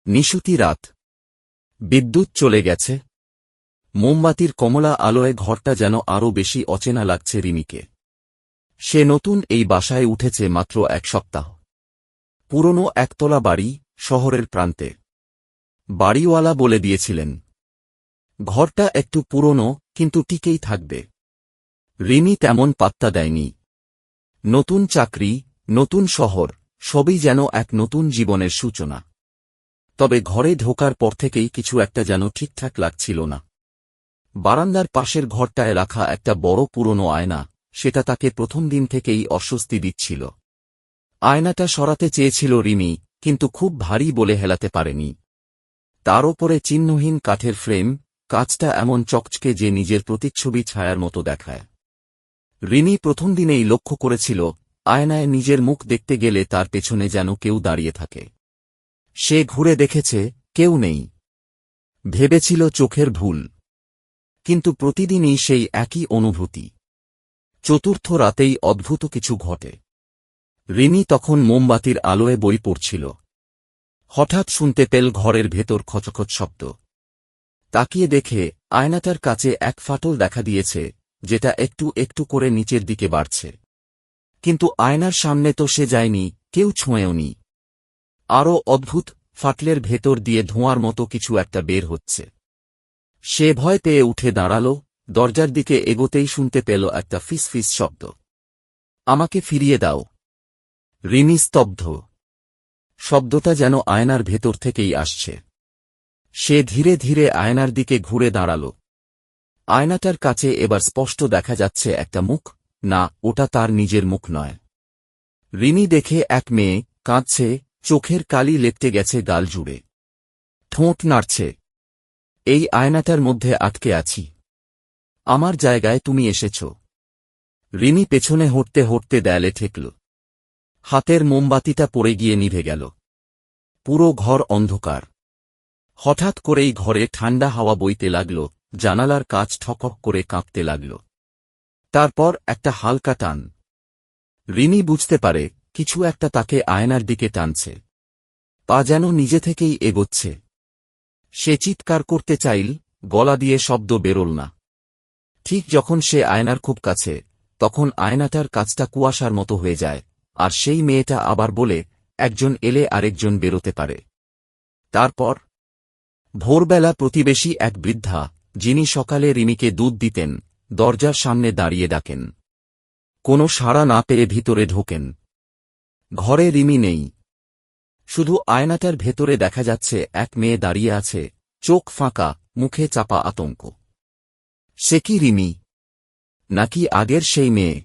নিশুতি রাত। বিদ্যুৎ চলে গেছে। মোমবাতির কমলা আলোয় ঘরটা যেন আরও বেশি অচেনা লাগছে রিমিকে। সে নতুন এই বাসায় উঠেছে মাত্র 1 সপ্তাহ। পুরনো একতলা বাড়ি, শহরের প্রান্তে। বাড়িওয়ালা বলে দিয়েছিলেন ঘরটা একটু পুরনো, কিন্তু টিকেই থাকবে। রিমি তেমন পাত্তা দেয়নি। নতুন চাকরি, নতুন শহর, সবই যেন এক নতুন জীবনের সূচনা। তবে ঘরে ঢোকার পর থেকেই কিছু একটা যেন ঠিকঠাক লাগছিল না। বারান্দার পাশের ঘরটায় রাখা একটা বড় পুরনো আয়না, সেটা তাকে প্রথম দিন থেকেই অস্বস্তি দিচ্ছিল। আয়নাটা সরাতে চেয়েছিল রিমি, কিন্তু খুব ভারী বলে হেলাতে পারেনি। তার ওপরে চিহ্নহীন কাঠের ফ্রেম, কাঁচটা এমন চকচকে যে নিজের প্রতিচ্ছবি ছায়ার মতো দেখায়। রিমি প্রথম দিনেই লক্ষ্য করেছিল, আয়নায় নিজের মুখ দেখতে গেলে তার পেছনে যেন কেউ দাঁড়িয়ে থাকে। সে ঘুরে দেখেছে, কেউ নেই। ভেবেছিল চোখের ভুল। কিন্তু প্রতিদিনই সেই একই অনুভূতি। চতুর্থ রাতেই অদ্ভুত কিছু ঘটে। রিমি তখন মোমবাতির আলোয় বই পড়ছিল। হঠাৎ শুনতে পেল ঘরের ভেতর খচখচ শব্দ। তাকিয়ে দেখে আয়নাটার কাছে এক ফাটল দেখা দিয়েছে, যেটা একটু একটু করে নিচের দিকে বাড়ছে। কিন্তু আয়নার সামনে তো সে যায়নি, কেউ ছুঁয়েওনি। আরও অদ্ভুত, ফাটলের ভেতর দিয়ে ধোঁয়ার মতো কিছু একটা বের হচ্ছে। সে ভয় পেয়ে উঠে দাঁড়াল, দরজার দিকে এগোতেই শুনতে পেল একটা ফিসফিস শব্দ। আমাকে ফিরিয়ে দাও। রিমি স্তব্ধ। শব্দটা যেন আয়নার ভেতর থেকেই আসছে। সে ধীরে ধীরে আয়নার দিকে ঘুরে দাঁড়াল। আয়নাটার কাছে এবার স্পষ্ট দেখা যাচ্ছে একটা মুখ। না, ওটা তার নিজের মুখ নয়। রিমি দেখে এক মেয়ে, কাঁদছে, চোখের কালি লেপটে গেছে গাল জুড়ে। ঠোঁট নাড়ছে। এই আয়নাটার মধ্যে আটকে আছি। আমার জায়গায় তুমি এসেছ। রিমি পেছনে হটতে হটতে দেয়ালে ঠেকল। হাতের মোমবাতিটা পড়ে গিয়ে নিভে গেল। পুরো ঘর অন্ধকার। হঠাৎ করেই ঘরে ঠান্ডা হাওয়া বইতে লাগল, জানালার কাঁচ ঠকঠক করে কাঁপতে লাগল। তারপর একটা হালকা টান। রিমি বুঝতে পারে, কিছু একটা তাকে আয়নার দিকে টানছে। পা যেন নিজে থেকেই এগোচ্ছে। সে চিৎকার করতে চাইল, গলা দিয়ে শব্দ বেরোল না। ঠিক যখন সে আয়নার খুব কাছে, তখন আয়নাটার কাছটা কুয়াশার মতো হয়ে যায়, আর সেই মেয়েটা আবার বলে, একজন এলে আরেকজন বেরোতে পারে। তারপর ভোরবেলা প্রতিবেশী এক বৃদ্ধা, যিনি সকালে রিমিকে দুধ দিতেন, দরজার সামনে দাঁড়িয়ে ডাকেন। কোনো সাড়া না পেয়ে ভিতরে ঢোকেন। ঘরে রিমি নেই। শুধু আয়নাটার ভেতরে দেখা যাচ্ছে এক মেয়ে দাঁড়িয়ে আছে, চোখ ফাঁকা, মুখে চাপা আতঙ্ক। সে কি রিমি? নাকি আগের সেই মেয়ে?